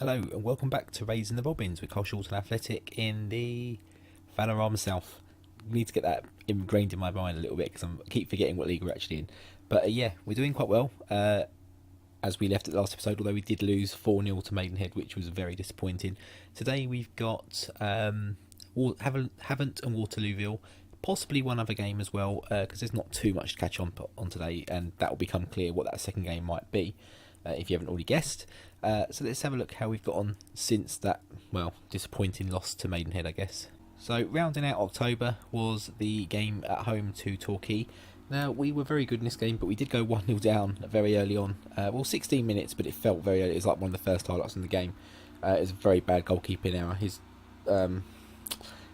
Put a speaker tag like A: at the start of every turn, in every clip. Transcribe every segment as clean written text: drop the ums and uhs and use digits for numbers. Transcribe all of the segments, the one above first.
A: Hello and welcome back to Raising the Robins with Carshalton Athletic in the Vanarama South. I need to get that ingrained in my mind a little bit because I keep forgetting what league we're actually in. But yeah, we're doing quite well as we left at the last episode, although we did lose 4-0 to Maidenhead, which was very disappointing. Today we've got Havant and Waterlooville, possibly one other game as well, because there's not too much to catch on today, and that will become clear what that second game might be. If you haven't already guessed. So let's have a look how we've got on since that, disappointing loss to Maidenhead, I guess. So rounding out October was the game at home to Torquay. Now, we were very good in this game, but we did go 1-0 down very early on. 16 minutes, but it felt very early. It was like one of the first highlights in the game. It was a very bad goalkeeping error.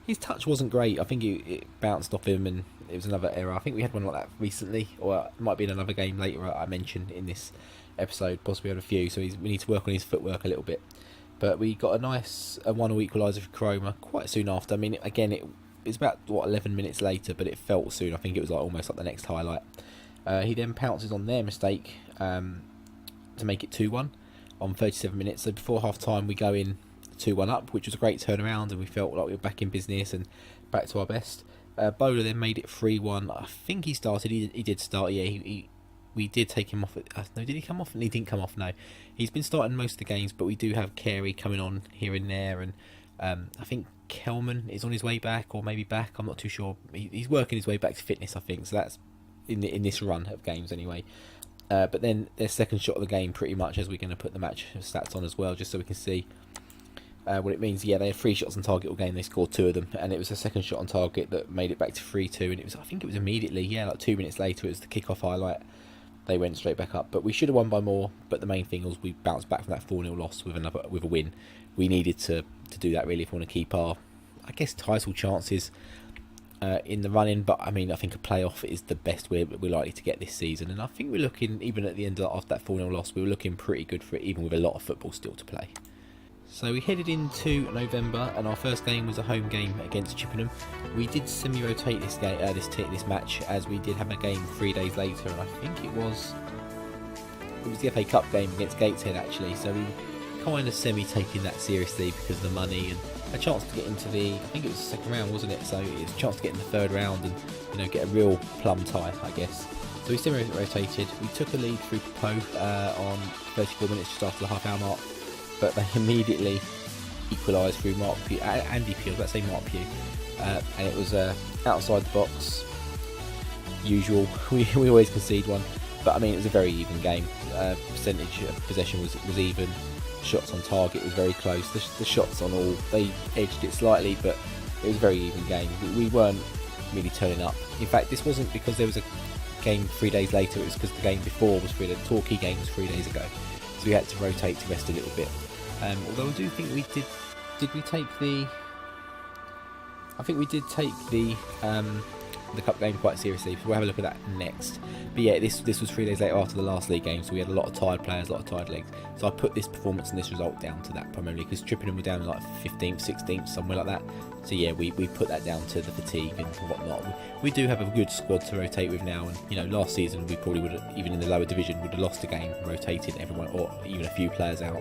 A: His touch wasn't great. I think it bounced off him, and it was another error. I think we had one like that recently, or it might be in another game later I mentioned in this episode, possibly on a few, so we need to work on his footwork a little bit. But we got a nice 1-1 equaliser for Chroma quite soon after. I mean, again, it was about 11 minutes later, but it felt soon. I think it was almost like the next highlight. He then pounces on their mistake to make it 2-1 on 37 minutes. So before half time we go in 2-1 up, which was a great turnaround, and we felt like we were back in business and back to our best. Bowler then made it 3-1. I think he started. He did start. Yeah, we did take him off. No, did he come off? He didn't come off, no. He's been starting most of the games, but we do have Carey coming on here and there. And I think Kelman is on his way back, or maybe back. I'm not too sure. He's working his way back to fitness, I think. So that's in this run of games anyway. But then their second shot of the game, pretty much, as we're going to put the match stats on as well, just so we can see what it means. Yeah, they had 3 shots on target all game. They scored 2 of them, and it was a second shot on target that made it back to 3-2. And I think it was immediately, like 2 minutes later, it was the kick-off highlight. They went straight back up, but we should have won by more. But the main thing was we bounced back from that 4-0 loss with a win. We needed to do that really if we want to keep our, I guess, title chances in the running. But I mean, I think a playoff is the best we're likely to get this season, and I think we're looking, even at the end of that 4-0 loss, we were looking pretty good for it, even with a lot of football still to play. So we headed into November, and our first game was a home game against Chippenham. We did semi-rotate this match, as we did have a game 3 days later, and I think it was the FA Cup game against Gateshead actually. So we kind of semi-taking that seriously because of the money and a chance to get into I think it was the second round, wasn't it? So it was a chance to get in the third round and get a real plum tie, I guess. So we semi-rotated. We took a lead through Poe on 34 minutes just after the half-hour mark. But they immediately equalised through Andy Pugh, let's say Mark Pugh, and it was outside the box. Usual, we always concede one, but I mean it was a very even game. Percentage of possession was even. Shots on target was very close. The shots on all, they edged it slightly, but it was a very even game. We weren't really turning up. In fact, this wasn't because there was a game 3 days later. It was because the game before was the Torquay game was 3 days ago. So we had to rotate to rest a little bit. Although I do think we did we take the... I think we did take the cup game quite seriously, so we'll have a look at that next. But yeah, this was 3 days later after the last league game, so we had a lot of tired players, a lot of tired legs. So I put this performance and this result down to that primarily, because Chippenham were down in like 15th, 16th, somewhere like that. So yeah, we put that down to the fatigue and whatnot. We do have a good squad to rotate with now, and last season we probably would have, even in the lower division, would have lost a game rotating everyone or even a few players out.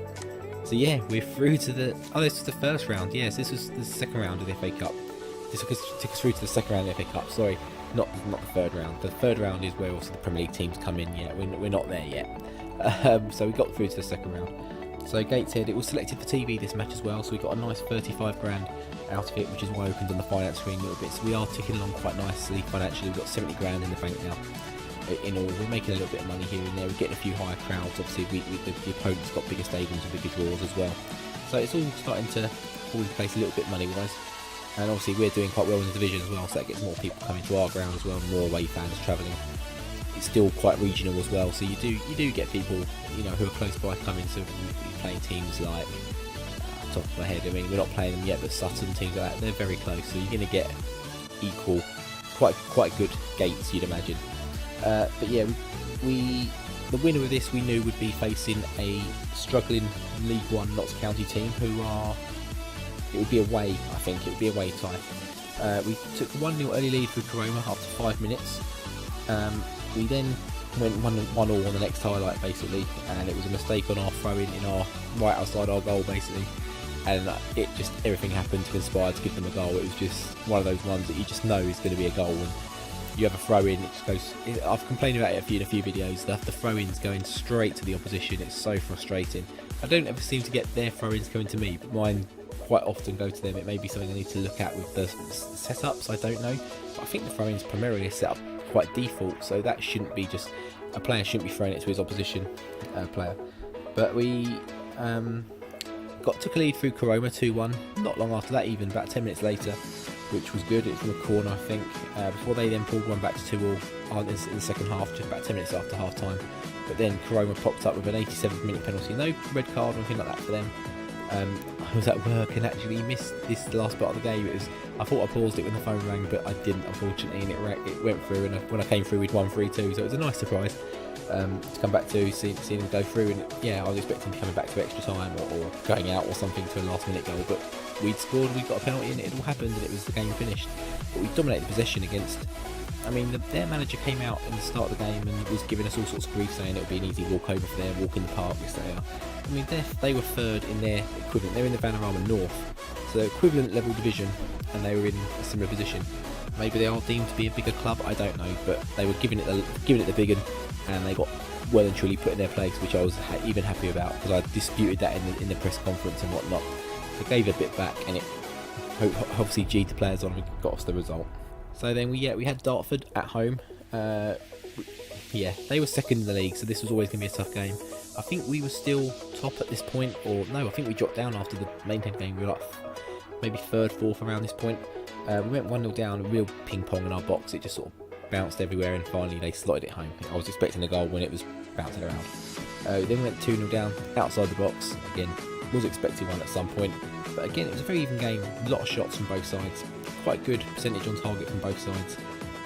A: So yeah, we're through to this was the first round. Yes, this was the second round of the FA Cup. This took us through to the second round of the FA Cup. Sorry, not the third round. The third round is where also the Premier League teams come in. Yeah, we're not there yet. So we got through to the second round. So Gateshead, it was selected for TV this match as well. So we got a nice 35 grand out of it, which is why I opened on the finance screen a little bit. So we are ticking along quite nicely financially. We've got 70 grand in the bank now. In all, we're making a little bit of money here and there. We're getting a few higher crowds. Obviously, the opponents got bigger stadiums and bigger draws as well. So it's all starting to fall into place a little bit money-wise. And obviously, we're doing quite well in the division as well, so that gets more people coming to our ground as well, and more away fans travelling. It's still quite regional as well, so you do get people who are close by coming. So we're playing teams like, top of my head, I mean, we're not playing them yet, but Sutton, teams like that, they're very close. So you're going to get equal, quite good gates, you'd imagine. But yeah, the winner of this we knew would be facing a struggling League One Notts County team it would be away, I think, it would be away tie. We took a 1-0 early lead through Coroma after 5 minutes. We then went 1-1 on the next highlight basically, and it was a mistake on our throw-in our right outside our goal basically, and it just everything happened to conspire to give them a goal. It was just one of those ones that you just know is going to be a goal. And you have a throw in, it just goes. I've complained about it in a few videos. The throw-ins going straight to the opposition. It's so frustrating. I don't ever seem to get their throw-ins coming to me, but mine quite often go to them. It may be something I need to look at with the setups. I don't know. But I think the throw-ins primarily are set up quite default, so that shouldn't be just a player shouldn't be throwing it to his opposition player. But we took a lead through Caroma 2-1. Not long after that, even about 10 minutes later, which was good. It's from a corner, I think. Before they then pulled one back to 2-2 in the second half, just about 10 minutes after half time. But then Caroma popped up with an 87th-minute penalty. No red card or anything like that for them. I was at work and actually missed this last part of the game. I thought I paused it when the phone rang, but I didn't, unfortunately, and it went through. And when I came through, we'd won 3-2, so it was a nice surprise to come back to, seeing them go through. And yeah, I was expecting to coming back to extra time or going out or something to a last-minute goal, but we'd scored, we got a penalty, and it all happened, and it was the game finished. But we dominated possession against. I mean, their manager came out in the start of the game and was giving us all sorts of grief, saying it would be an easy walk over for them, walk in the park, yes they are. I mean, they were third in their equivalent. They were in the Vanarama North, so equivalent level division, and they were in a similar position. Maybe they are deemed to be a bigger club, I don't know, but they were giving it the big one, and they got well and truly put in their place, which I was even happy about, because I disputed that in the press conference and whatnot. They gave a bit back, and it obviously G'd the players on and got us the result. So then we had Dartford at home. They were second in the league, so this was always going to be a tough game. I think we were still top at this point, or no, I think we dropped down after the Maintain game. We were like maybe third, fourth around this point. We went 1-0 down, a real ping pong in our box. It just sort of bounced everywhere, and finally they slotted it home. I was expecting a goal when it was bouncing around. Then we went 2-0 down outside the box. Again, was expecting one at some point, but again it was a very even game. A lot of shots from both sides. Quite good percentage on target from both sides.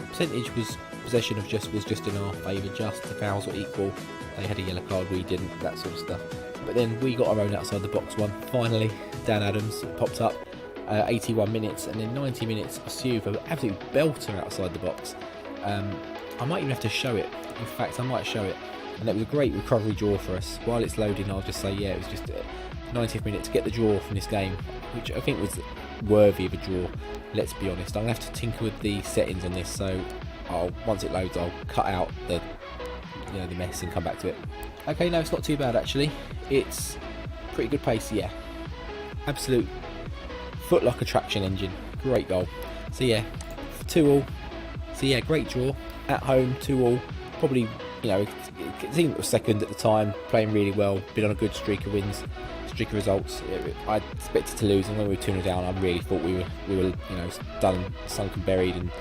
A: Percentage was possession was just in our favour. Just the fouls were equal. They had a yellow card, we didn't. That sort of stuff. But then we got our own outside the box one. Finally, Dan Adams popped up. 81 minutes, and then 90 minutes. Asu for an absolute belter outside the box. I might even have to show it. In fact, I might show it. And it was a great recovery draw for us. While it's loading, I'll just say, yeah, it was just 90th minute to get the draw from this game, which I think was worthy of a draw. Let's be honest. I'm gonna have to tinker with the settings on this, so once it loads, I'll cut out the mess and come back to it. Okay, no, it's not too bad actually. It's pretty good pace, yeah. Absolute foot like a traction engine. Great goal. So yeah, 2-2. So yeah, great draw at home. 2-2. Probably, the team that was second at the time, playing really well, been on a good streak of wins, streak of results. I expected to lose, and when we were 2-0 down, I really thought we were done, sunk and buried and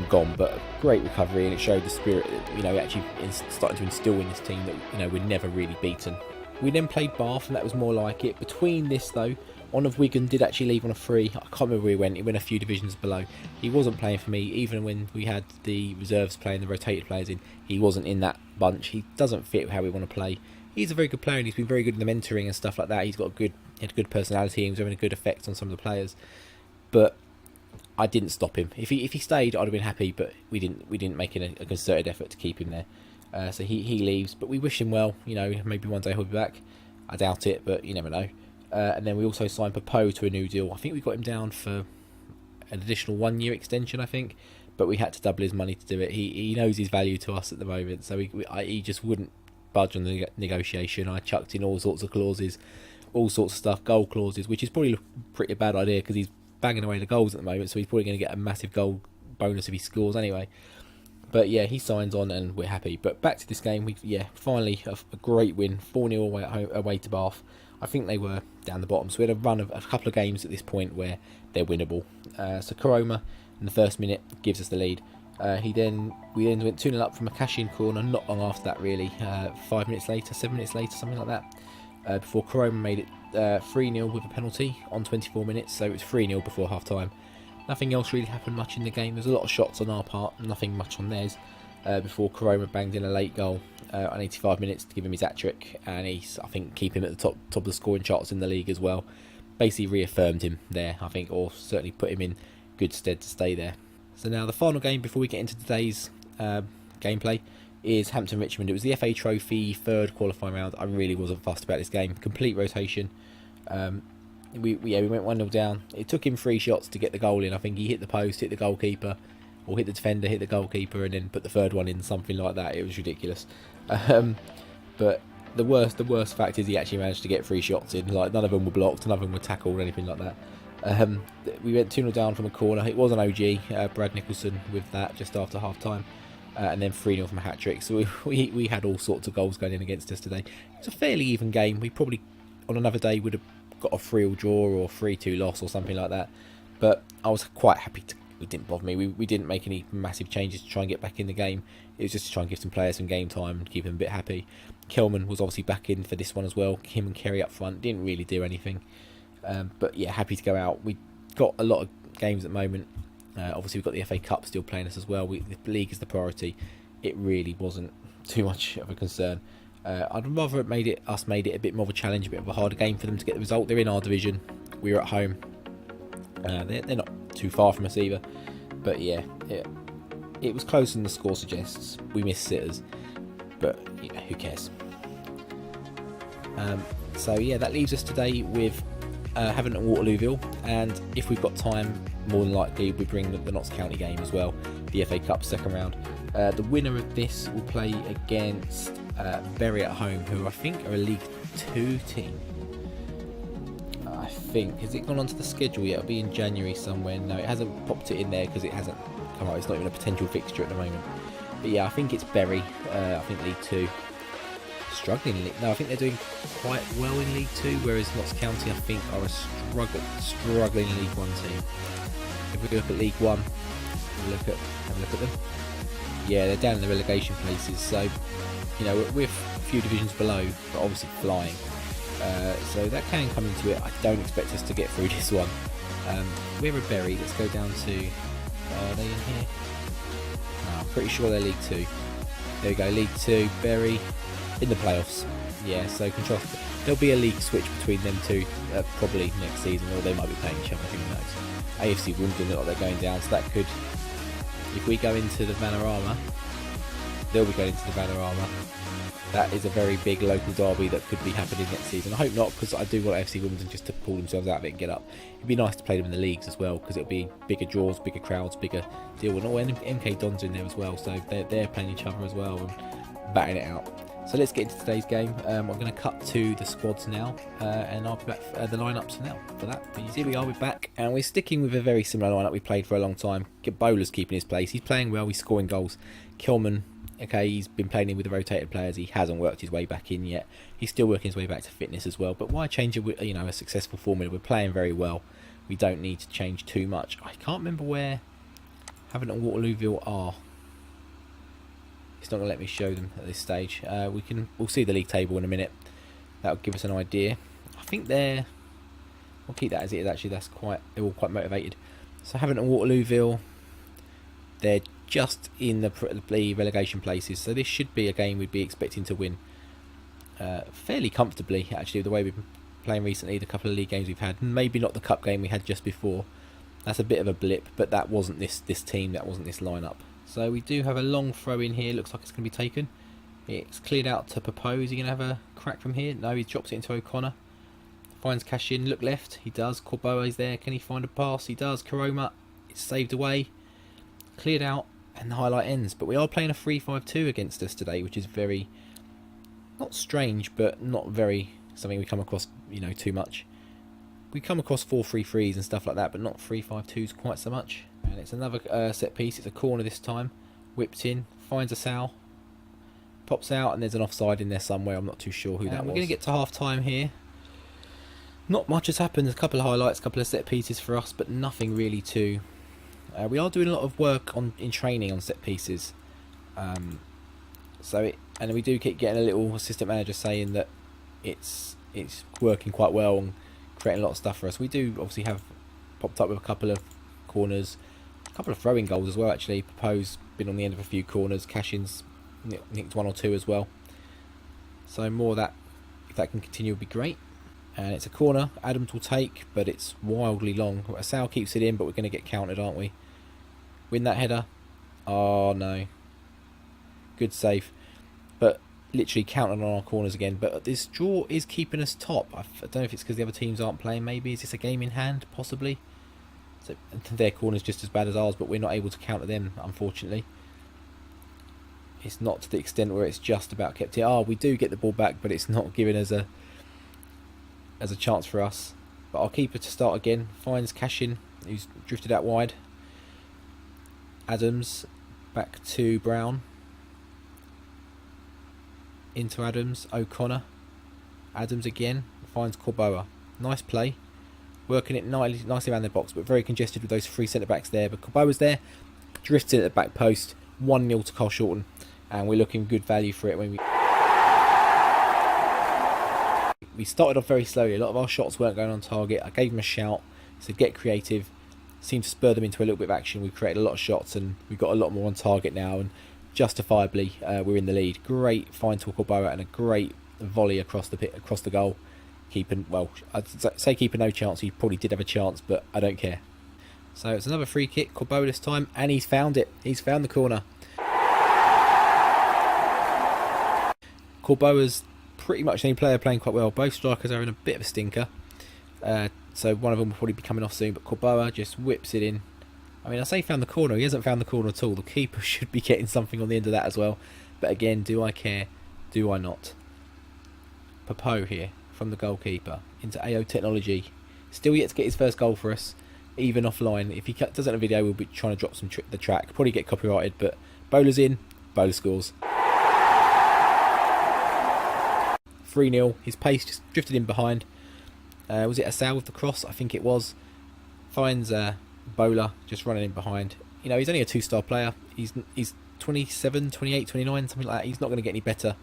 A: gone. But a great recovery, and it showed the spirit that actually starting to instill in this team that we're never really beaten. We then played Bath, and that was more like it. Between this though, one of Wigan did actually leave on a free. I can't remember where he went. He went a few divisions below. He wasn't playing for me, even when we had the reserves playing, the rotated players in. He wasn't in that bunch. He doesn't fit how we want to play. He's a very good player, and he's been very good in the mentoring and stuff like that. He had a good personality, and was having a good effect on some of the players. But I didn't stop him. If he stayed, I'd have been happy. But we didn't make a concerted effort to keep him there. So he leaves. But we wish him well. Maybe one day he'll be back. I doubt it, but you never know. And then we also signed Popo to a new deal. I think we got him down for an additional 1-year extension, I think, but we had to double his money to do it. He knows his value to us at the moment, so he just wouldn't budge on the negotiation. I chucked in all sorts of clauses, all sorts of stuff, goal clauses, which is probably a pretty bad idea because he's banging away the goals at the moment, so he's probably going to get a massive goal bonus if he scores anyway. But yeah, he signs on and we're happy. But back to this game, finally a great win, 4-0 away to Bath. I think they were down the bottom, so we had a run of a couple of games at this point where they're winnable. So Caroma in the first minute gives us the lead. We then went 2-0 up from a cash-in corner not long after that, really. 7 minutes later, something like that. Before Caroma made it 3-0 with a penalty on 24 minutes, so it was 3-0 before half-time. Nothing else really happened much in the game. There's a lot of shots on our part, nothing much on theirs. Before Caroma banged in a late goal on 85 minutes to give him his hat-trick, and I think keep him at the top of the scoring charts in the league as well. Basically reaffirmed him there, I think, or certainly put him in good stead to stay there. So now the final game before we get into today's gameplay is Hampton Richmond. It was the FA Trophy third qualifying round. I really wasn't fussed about this game. Complete rotation. We went 1-0 down. It took him 3 shots to get the goal in. I think he hit the post, hit the goalkeeper, or hit the defender, hit the goalkeeper, and then put the third one in, something like that. It was ridiculous. But the worst fact is he actually managed to get 3 shots in. Like, none of them were blocked, none of them were tackled or anything like that. We went 2-0 down from a corner. It was an OG, Brad Nicholson with that just after half time. And then 3-0 from a hat-trick. So we had all sorts of goals going in against us today. It was a fairly even game. We probably, on another day, would have got a 3-3 draw or 3-2 loss or something like that. But I was quite happy. It didn't bother me. We didn't make any massive changes to try and get back in the game. It was just to try and give some players some game time and keep them a bit happy. Kelman was obviously back in for this one as well. Him and Kerry up front didn't really do anything. But yeah, happy to go out. We got a lot of games at the moment. Obviously, we've got the FA Cup still playing us as well. The league is the priority. It really wasn't too much of a concern. I'd rather have made it a bit more of a challenge, a bit of a harder game for them to get the result. They're in our division. We're at home. They're not too far from us either. But yeah, it was closer than the score suggests. We missed sitters. But yeah, who cares? So yeah, that leaves us today with Havant Waterlooville, and if we've got time, more than likely we bring the Notts County game as well, the FA Cup second round. The winner of this will play against Bury at home, who I think are a League 2 team. I think, has it gone onto the schedule yet? It'll be in January somewhere. No, it hasn't popped it in there because it hasn't come out. It's not even a potential fixture at the moment. But yeah, I think it's Bury. I think League 2. Struggling in League. No, I think they're doing quite well in League 2, whereas Notts County, I think, are a struggling League 1 team. If we look at League 1, have a look at them. Yeah, they're down in the relegation places, so you know, we're a few divisions below, but obviously flying. So that can come into it. I don't expect us to get through this one. We're a Bury. Let's go down to. Are they in here? No, I'm pretty sure they're League 2. There we go, League 2, Bury. In the playoffs, yeah, so contrast. There'll be a league switch between them two probably next season, or they might be playing each other, who knows. AFC Wimbledon look like they're going down, so that could, if we go into the Vanarama, they'll be going into the Vanarama. That is a very big local derby that could be happening next season. I hope not, because I do want AFC Wimbledon just to pull themselves out of it and get up. It'd be nice to play them in the leagues as well, because it'll be bigger draws, bigger crowds, bigger deal. And MK Dons in there as well, so they're playing each other as well and batting it out. So let's get into today's game. I'm going to cut to the squads now, and I'll be back the lineups now for that. But here we are, we're back, and we're sticking with a very similar lineup we played for a long time. Bowler's keeping his place. He's playing well. He's scoring goals. Kilman, okay, he's been playing in with the rotated players. He hasn't worked his way back in yet. He's still working his way back to fitness as well. But why change a successful formula? We're playing very well. We don't need to change too much. I can't remember where Havant and Waterlooville are. It's not going to let me show them at this stage. We'll see the league table in a minute. That'll give us an idea. I think we'll keep that as it is. Actually, they're all quite motivated. So Havant and Waterlooville, they're just in the relegation places. So this should be a game we'd be expecting to win fairly comfortably. Actually, the way we've been playing recently, the couple of league games we've had, maybe not the cup game we had just before. That's a bit of a blip, but that wasn't this team. That wasn't this lineup. So we do have a long throw in here. Looks like it's going to be taken. It's cleared out to Propose. Is he going to have a crack from here? No, he drops it into O'Connor. Finds Cashin. Look left. He does. Corboa's there. Can he find a pass? He does. Karoma. It's saved away. Cleared out. And the highlight ends. But we are playing a 3-5-2 against us today, which is very, not strange, but not very something we come across, too much. We come across 4-3-3s and stuff like that, but not 3-5-2s quite so much. And it's another set piece. It's a corner this time. Whipped in. Finds a Sal. Pops out, and there's an offside in there somewhere. I'm not too sure who that was. We're going to get to half time here. Not much has happened. There's a couple of highlights, a couple of set pieces for us, but nothing really too. We are doing a lot of work in training on set pieces. And we do keep getting a little assistant manager saying that it's working quite well and creating a lot of stuff for us. We do obviously have popped up with a couple of corners, a couple of throwing goals as well. Actually, Propose been on the end of a few corners. Cashin's nicked one or two as well. So more of that, if that can continue, would be great. And it's a corner. Adams will take, but it's wildly long. Sal keeps it in, but we're going to get countered, aren't we? Win that header. Oh no. good save, but literally counting on our corners again. But this draw is keeping us top. I don't know if it's because the other teams aren't playing. Maybe is this a game in hand? Possibly. So their corner's just as bad as ours, but we're not able to counter them, unfortunately. It's not to the extent where it's just about kept here. We do get the ball back, but it's not giving us a chance for us. But our keeper to start again finds Cashin, who's drifted out wide. Adams back to Brown. Into Adams, O'Connor. Adams again finds Corboa. Nice play. Working it nicely around the box, but very congested with those three centre-backs there. But Corboa's there. Drifts in at the back post. 1-0 to Carshalton. And we're looking good value for it when we started off very slowly. A lot of our shots weren't going on target. I gave them a shout. So get creative. Seemed to spur them into a little bit of action. We created a lot of shots and we've got a lot more on target now. And justifiably, we're in the lead. Great find to Corboa and a great volley across the goal. Keeping, well, I'd say keeping no chance. He probably did have a chance, but I don't care. So it's another free kick. Corboa this time, and he's found it. He's found the corner. Corboa's pretty much the only player playing quite well. Both strikers are in a bit of a stinker. So one of them will probably be coming off soon, but Corboa just whips it in. I mean, I say found the corner. He hasn't found the corner at all. The keeper should be getting something on the end of that as well. But again, do I care? Do I not? Popo here from the goalkeeper into AO Technology. Still yet to get his first goal for us, even offline. If he does it in a video, we'll be trying to drop the track. Probably get copyrighted, but Bowler's in. Bowler scores. 3-0. His pace just drifted in behind. Was it Asal with the cross? I think it was. Finds Bowler just running in behind. You know, he's only a 2-star player. He's 27, 28, 29, something like that. He's not going to get any better.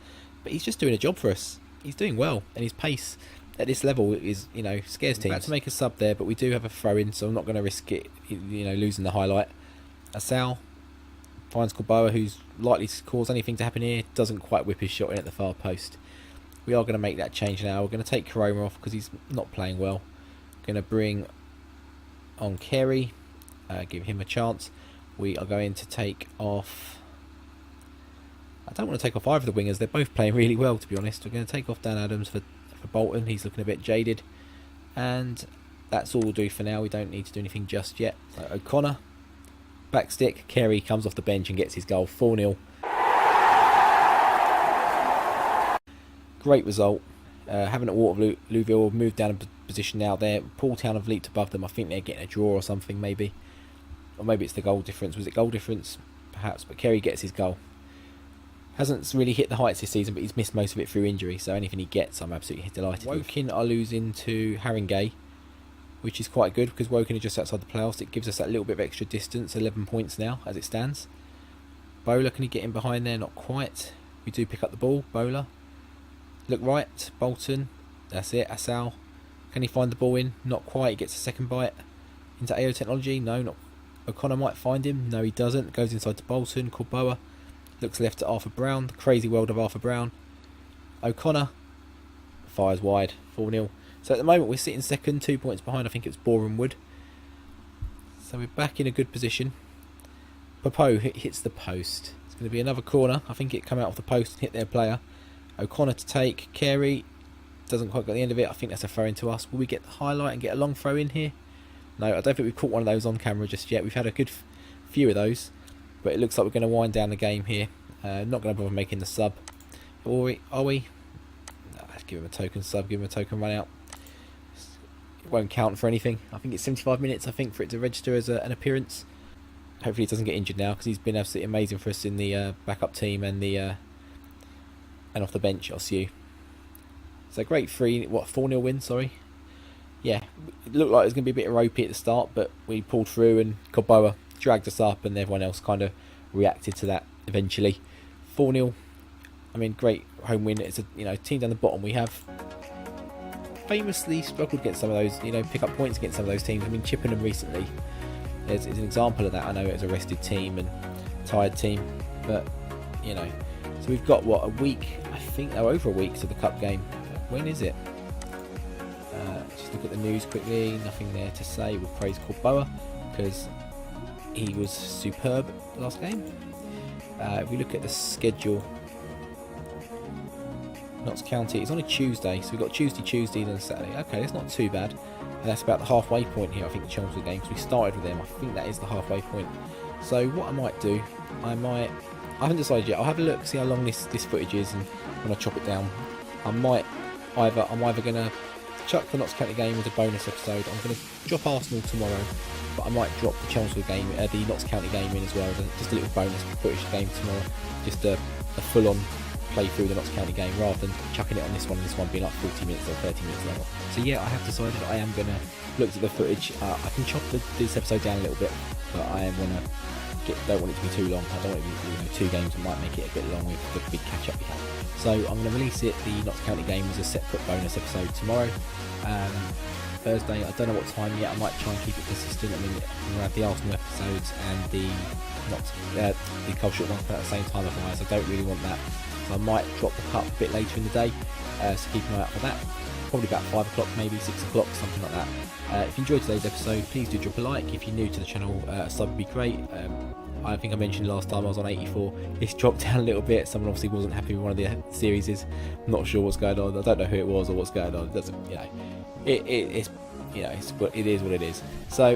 A: But he's just doing a job for us. He's doing well. And his pace at this level is, you know, scares teams. About to make a sub there, but we do have a throw-in, so I'm not going to risk it, you know, losing the highlight. Asal finds Corboa, who's likely to cause anything to happen here. Doesn't quite whip his shot in at the far post. We are going to make that change now. We're going to take Karoma off because he's not playing well. Going to bring on Carey. Give him a chance. We are going to take off... I don't want to take off either of the wingers. They're both playing really well, to be honest. We're going to take off Dan Adams for Bolton. He's looking a bit jaded. And that's all we'll do for now. We don't need to do anything just yet. O'Connor. Back stick. Carey comes off the bench and gets his goal. 4-0. Great result. Havant Waterlooville moved down a position now there. Paul Town have leaped above them. I think they're getting a draw or something, maybe. Or maybe it's the goal difference. Was it goal difference? Perhaps. But Carey gets his goal. Hasn't really hit the heights this season, but he's missed most of it through injury. So anything he gets, I'm absolutely delighted. Woking are losing to Haringey, which is quite good because Woking are just outside the playoffs. It gives us that little bit of extra distance. 11 points now as it stands. Bowler, can he get in behind there? Not quite. We do pick up the ball. Bowler. Look right, Bolton, that's it, Asal. Can he find the ball in? Not quite, he gets a second bite. Into AO Technology, no, not. O'Connor might find him, no he doesn't. Goes inside to Bolton, Corboa. Looks left to Arthur Brown, the crazy world of Arthur Brown. O'Connor fires wide, 4-0. So at the moment we're sitting second, 2 points behind, I think it's Boreham Wood. So we're back in a good position. Popo hits the post. It's going to be another corner, I think it come out of the post and hit their player. O'Connor to take. Carey doesn't quite get the end of it. I think that's a throw in to us. Will we get the highlight and get a long throw in here? No, I don't think we've caught one of those on camera just yet. We've had a good few of those, but it looks like we're going to wind down the game here. Not going to bother making the sub. Are we? No, let's give him a token sub. Give him a token run out. It won't count for anything. I think it's 75 minutes. I think for it to register as an appearance. Hopefully he doesn't get injured now because he's been absolutely amazing for us in the backup team and the. And off the bench, Osu. So great 4-0 win, sorry. Yeah, it looked like it was going to be a bit ropey at the start, but we pulled through and Corboa dragged us up and everyone else kind of reacted to that eventually. 4-0. I mean, great home win. It's a team down the bottom. We have famously struggled against some of those, pick up points against some of those teams. I mean, Chippenham recently is an example of that. I know it was a rested team and tired team, but, So we've got, a week, I think, over a week to the cup game. When is it? Just look at the news quickly. Nothing there to say. We'll praise Corboa because he was superb last game. If we look at the schedule, Notts County, it's on a Tuesday, so we've got Tuesday, then Saturday. Okay, that's not too bad. And that's about the halfway point here, I think, the Chelmsford game, because we started with them. I think that is the halfway point. So what I might do, I haven't decided yet. I'll have a look, see how long this footage is, and when I chop it down, I'm either going to chuck the Notts County game as a bonus episode. I'm going to drop Arsenal tomorrow, but I might drop the Chelmsford game, the Notts County game in as well, just a little bonus footage game tomorrow, just a full-on play through the Notts County game rather than chucking it on this one, and this one being like 40 minutes or 30 minutes long. So yeah, I have decided that I am going to look at the footage. I can chop this episode down a little bit, but I am going to don't want it to be too long. I don't want it to be 2 games. I might make it a bit long with the big catch up we have. So I'm going to release the Notts County game as a separate bonus episode tomorrow, Thursday. I don't know what time yet. I might try and keep it consistent. I mean, we'll have the Arsenal episodes and the Carshalton one at the same time. Otherwise, I don't really want that. So I might drop the cut a bit later in the day. So keep an eye out for that. Probably about 5 o'clock, maybe 6 o'clock, something like that. If you enjoyed today's episode, please do drop a like. If you're new to the channel, a sub would be great. I think I mentioned last time I was on 84. It's dropped down a little bit. Someone obviously wasn't happy with one of the series. I'm not sure what's going on. I don't know who it was or what's going on. It doesn't, it is what it is. So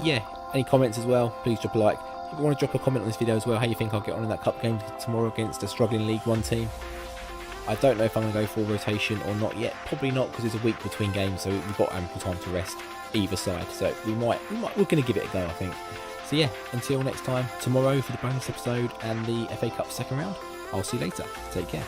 A: yeah, any comments as well, please drop a like. If you want to drop a comment on this video as well, how you think I'll get on in that cup game tomorrow against a struggling League 1 team. I don't know if I'm going to go full rotation or not yet. Probably not, because there's a week between games, so we've got ample time to rest either side. So we're going to give it a go, I think. So yeah, until next time, tomorrow for the bonus episode and the FA Cup second round. I'll see you later. Take care.